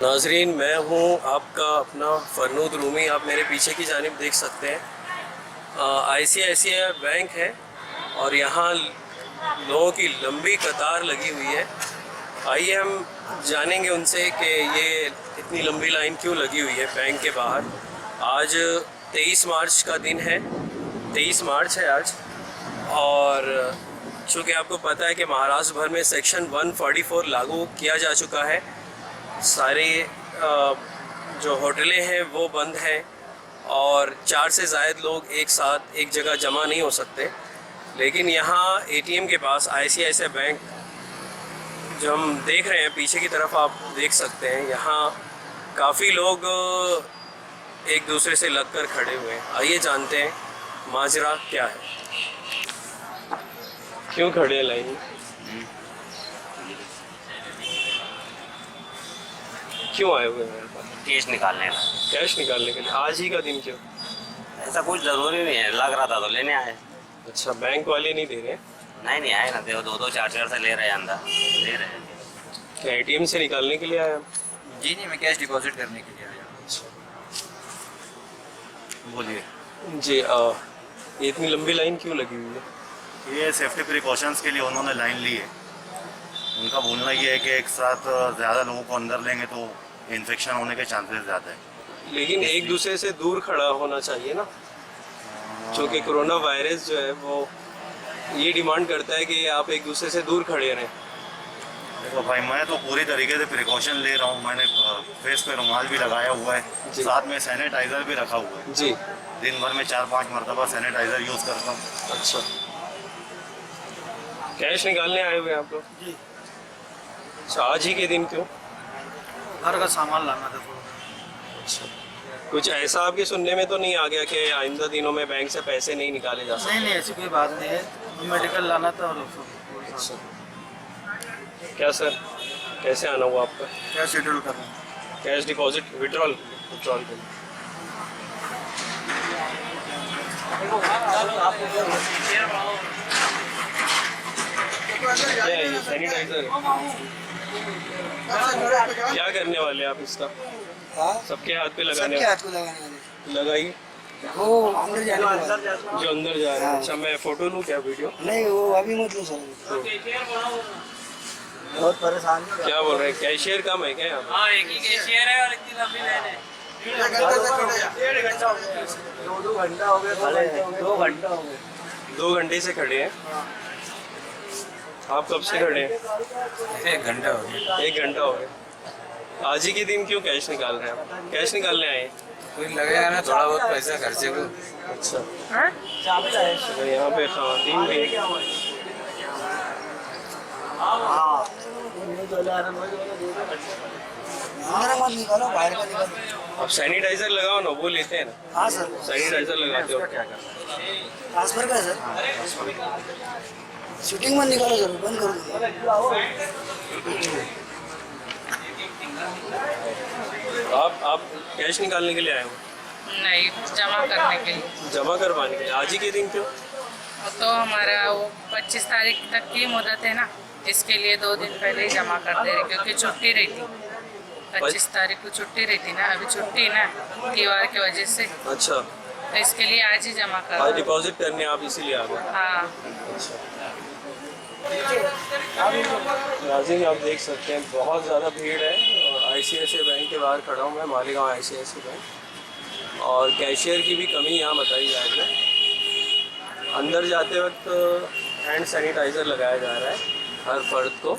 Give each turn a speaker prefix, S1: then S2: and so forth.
S1: नाजरीन, मैं हूँ आपका अपना फरनूद रूमी। आप मेरे पीछे की जानिब देख सकते हैं ICICI बैंक है और यहाँ लोगों की लंबी कतार लगी हुई है। आइए हम जानेंगे उनसे कि ये इतनी लंबी लाइन क्यों लगी हुई है बैंक के बाहर। आज 23 मार्च का दिन है, 23 मार्च है आज। और चूँकि आपको पता है कि महाराष्ट्र भर में सेक्शन 144 लागू किया जा चुका है, सारे जो होटलें हैं वो बंद हैं और 4 से ज़ायद लोग एक साथ एक जगह जमा नहीं हो सकते। लेकिन यहाँ ATM के पास ICICI बैंक जो हम देख रहे हैं पीछे की तरफ, आप देख सकते हैं यहाँ काफ़ी लोग एक दूसरे से लगकर खड़े हुए हैं। आइए जानते हैं माजरा क्या है, क्यों खड़े हैं लाइन में, क्यों आए हुए हैं?
S2: कैश निकालने का।
S1: कैश निकालने के लिए आज ही का दिन क्यों?
S2: ऐसा कुछ जरूरी नहीं है, लग रहा था तो लेने आए।
S1: अच्छा, बैंक वाले नहीं दे रहे?
S2: नहीं आए ना, देखो 2-2 4-4 से ले रहे हैं, अंदर ले रहे हैं।
S1: क्या ATM से निकालने के लिए आए आप?
S2: जी नहीं, मैं कैश डिपॉजिट करने के लिए आया।
S3: बोलिए
S1: जी, ये इतनी लंबी लाइन क्यों लगी हुई है?
S3: ये सेफ्टी प्रिकॉशंस के लिए उन्होंने लाइन ली है। उनका बोलना ये है कि एक साथ ज़्यादा लोगों को अंदर लेंगे तो इन्फेक्शन होने के चांसेस ज़्यादा है।
S1: लेकिन एक दूसरे से दूर खड़ा होना चाहिए ना, क्योंकि कोरोना वायरस जो है वो ये डिमांड करता है कि आप एक दूसरे से दूर खड़े रहें।
S3: देखो भाई, मैं तो पूरी तरीके से प्रिकॉशन ले रहा हूँ। मैंने फेस पे रुमाल भी लगाया हुआ है, साथ में सैनिटाइज़र भी रखा हुआ है
S1: जी।
S3: दिन भर में 4-5 मरतबा सैनिटाइज़र यूज़ करता हूँ।
S1: अच्छा, कैश निकालने आए हुए हैं आप लोग?
S4: जी,
S1: अच्छा, आज ही के दिन क्यों?
S4: घर का सामान लाना था थोड़ा।
S1: अच्छा, कुछ ऐसा आपके सुनने में तो नहीं आ गया कि आइंदा दिनों में बैंक से पैसे नहीं निकाले जा सकते?
S4: नहीं ऐसी कोई बात नहीं है, मेडिकल लाना था और
S1: अच्छा, क्या सर, कैसे आना हुआ आपका?
S4: क्या शेड्यूल करना है?
S1: कैश डिपॉजिट विड्रॉल के लिए। क्या है ये? सैनिटाइजर क्या करने वाले आप इसका? सबके हाथ पे लगाने वाले? लगाइए।
S5: वो अंदर जाने वाला।
S1: जो अंदर जा रहा है। अच्छा, मैं फोटो लूँ क्या, वीडियो?
S5: नहीं, वो अभी मत लो सर, बहुत परेशान।
S1: क्या बोल रहे हैं, कैशियर कम है क्या यहाँ पे?
S2: हाँ, एक ही कैशियर है और इतनी लंबी लाइन है।
S5: 2 घंटा हो गया, 2 घंटा हो गया।
S1: 2 घंटे से खड़े हैं आप? कब से खड़े हैं?
S2: 1 घंटा हो गया।
S1: 1 घंटा हो गया। आज ही के दिन क्यों कैश निकाल रहे हैं आप? कैश निकालने आए हैं?
S2: कोई लगेगा ना थोड़ा बहुत पैसा खर्चे को।
S1: अच्छा, तो यहाँ पे खातिन भी है।
S5: अंदर मत निकालो, बाहर का निकालो।
S1: आप सैनिटाइजर लगाओ ना, वो लेते हैं ना?
S5: हाँ सर,
S1: सैनिटाइजर लगाते हो क्या करते हैं?
S5: ट्रांसफर का सर, शूटिंग मत निकालो सर, बंद कर दो।
S1: आप कैश निकालने के लिए आए हो?
S6: नहीं, जमा करने के लिए।
S1: जमा करवाने के लिए? आज ही के दिन क्यों?
S6: तो हमारा वो 25 तारीख तक की मुदत है ना, इसके लिए 2 दिन पहले ही जमा कर दे रहे, क्योंकि छुट्टी रहती। 25 तारीख को छुट्टी रहती ना, अभी छुट्टी ना त्योहार की वजह से,
S1: अच्छा,
S6: तो इसके लिए आज ही जमा कर।
S1: आज डिपॉजिट करने आप इसीलिए आ गए?
S6: हाँ।
S1: अच्छा, नाज़रीन आप देख सकते हैं बहुत ज़्यादा भीड़ है और ICICI बैंक के बाहर खड़ा हूँ मैं, मालेगांव ICICI बैंक, और कैशियर की भी कमी यहाँ बताई जा रही है। अंदर जाते वक्त हैंड सैनिटाइज़र लगाया जा रहा है हर फर्द को।